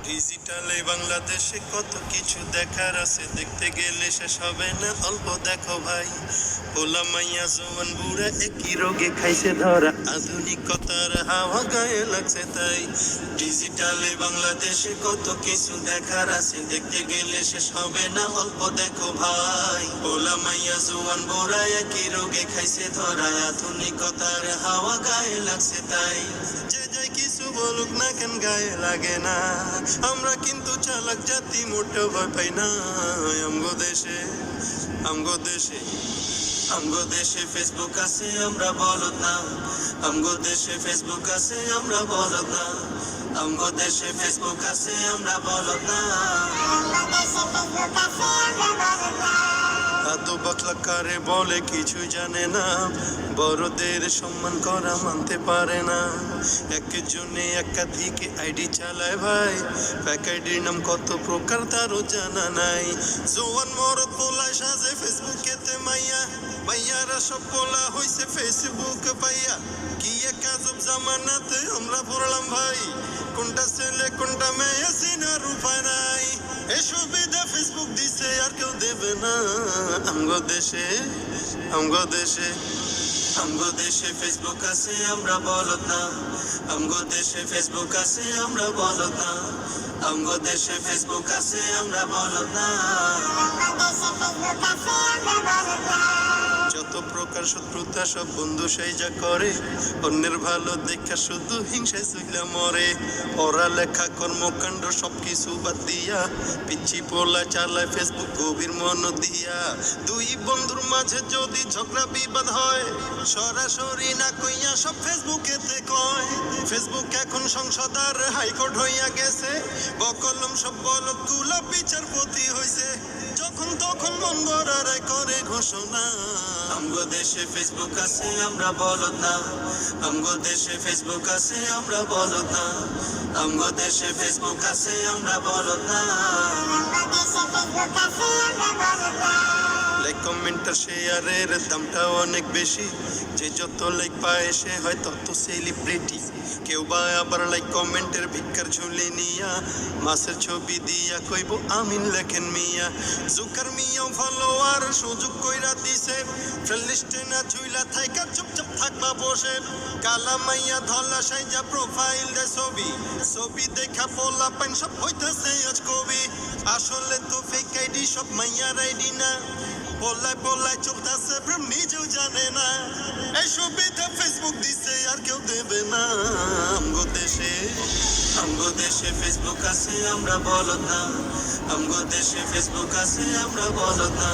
ডিজিটালে বাংলাদেশে কত কিছু দেখার আছে, দেখতে গেলে শেষ হবে না, অল্প দেখো ভাই। পোলা মাইয়া জওয়ান বুড়া একই রোগে খাইছে ধরা, আধুনিকতার হাওয়া গায়ে লাগছে তাই। ডিজিটালে বাংলাদেশে কত কিছু দেখার আছে, দেখতে গেলে শেষ হবে না, অল্প দেখো ভাই। পোলা মাইয়া জওয়ান বুড়া একই রোগে খাইছে ধরা, আধুনিকতার হাওয়া গায়ে লাগছে তাই। যে যাই কিছু বলুক না কেন গায়ে লাগে না, আমরা কিন্তু চালাক জাতি, মোটেও ভয় পাই না। আমগো দেশে আমগো দেশে আমগো দেশে ফেসবুক আছে, আমরা বলদ না। আমগো দেশে ফেসবুক আছে, আমরা বলদ না। আমগো দেশে ফেসবুক আছে, আমরা বলদ না। আদো বাকলা কারে বলে কিছু জানে না, বড়দের সম্মান করা মানতে পারে না। একজনে একাধিক আইডি চালায় ভাই, ফেক আইডির নাম কত প্রকার তারও জানা নাই। জোয়ান মরদ পোলায় সাজে ফেসবুকেতে মাইয়া, মাইয়ারা সব পোলা হইছে ফেসবুক পাইয়া। কি এক আজব জামানাতে আমরা পড়লাম ভাই, কোনটা ছেলে কোনটা মেয়ে চিনার উপায় নাই। এই সুবিধা ফেসবুক দিছে আর কেউ দেবে না। আমগো দেশে আমগো দেশে আমগো দেশে ফেসবুক আছে, আমরা বলদ না। আমগো দেশে ফেসবুক আছে, আমরা বলদ না। আমগো দেশে ফেসবুক আছে, আমরা বলদ না। যত প্রকার শত্রুতা সব বন্ধু সেই যা করে, অন্যের ভালো দেখা শুধু হিংসায় চইলা মরে। পড়ালেখা কর্মকাণ্ড সবকিছু বাদ দিয়া, পিচ্ছি পোলা চালায় ফেসবুক গভীর মন দিয়া। দুই বন্ধুর মাঝে যদি ঝগড়া বিবাদ হয়, সরাসরি না কইয়া সব ফেসবুকেতে কয়। ফেসবুক এখন সংসদ আর হাইকোর্ট হইয়া গেছে, বকলম সব বলদ গুলা বিচারপতি হইছে। যখন তখন মন গড়ারাই করে ঘোষণা। আমগো দেশে ফেসবুক আছে, আমরা বলদ না। আমগো দেশে ফেসবুক আছে, আমরা বলদ না। আমগো দেশে ফেসবুক আছে, আমরা বলদ না। লাইক কমেন্ট আর শেয়ারের দামটা অনেক বেশি, যে যত লাইক পায় সে হয় তত সেলিব্রিটি। কেউ বা আবার লাইক কমেন্টের ভিক্ষার ঝুলি নিয়া, মাছের ছবি দিয়া কইব আমিন লেখেন মিয়া। জুকার মিয়াও ফলোয়ার সুযোগ কইরা দিছে, ফ্রেন্ড লিস্টে না ঝুইলা থাইকা চুপচাপ থাকবা বসে। কালা মাইয়া ধলা সাইজা প্রোফাইল দে ছবি, ছবি দেখা পোলা পাইন সব হইতাছে আজ কবি। আসলে তো ফেক আইডি সব মাইয়ার আইডি না, পোলায় পোলায় চলতেছে প্রেম নিজেও জানে না। এই সুবিধা ফেসবুক দিছে আর কেউ দেবে না। আমগো দেশে ফেসবুক আছে, আমরা বলদ না। আমগো দেশে ফেসবুক আছে, আমরা বলদ না।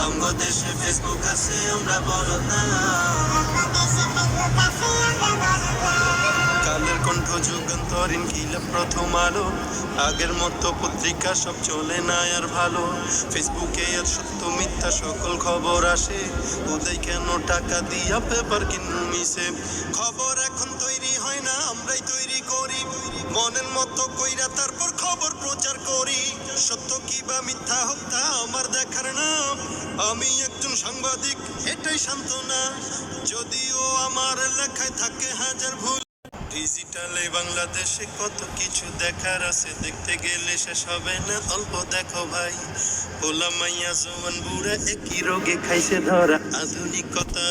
আমগো দেশে ফেসবুক আছে, আমরা বলদ না। কালের কণ্ঠ যুগান্তরীণ কিলা প্রথম আলো, আগের মতো পত্রিকা সব চলে না আর ভালো। ফেসবুকে আর সত্য মিথ্যা সকল খবর আসে, ওদের কেন টাকা দিয়া পেপার কিনু মিশে। খবর এখন তৈরি হয় না, আমরাই তৈরি করি, মনের মতো কইরা তারপর খবর প্রচার করি। সত্য কি বা মিথ্যা হোক তা আমার দেখার না, আমি একজন সাংবাদিক এটাই সান্ত্বনা। যদিও আমার লেখায় থাকে হাজার ভুল। ডিজিটালে বাংলাদেশে কত কিছু দেখার আছে, দেখতে গেলে শেষ হবে না, অল্প দেখো ভাই। পোলা মাইয়া জওয়ান বুড়া একই রোগে খাইছে ধরা, আধুনিকতার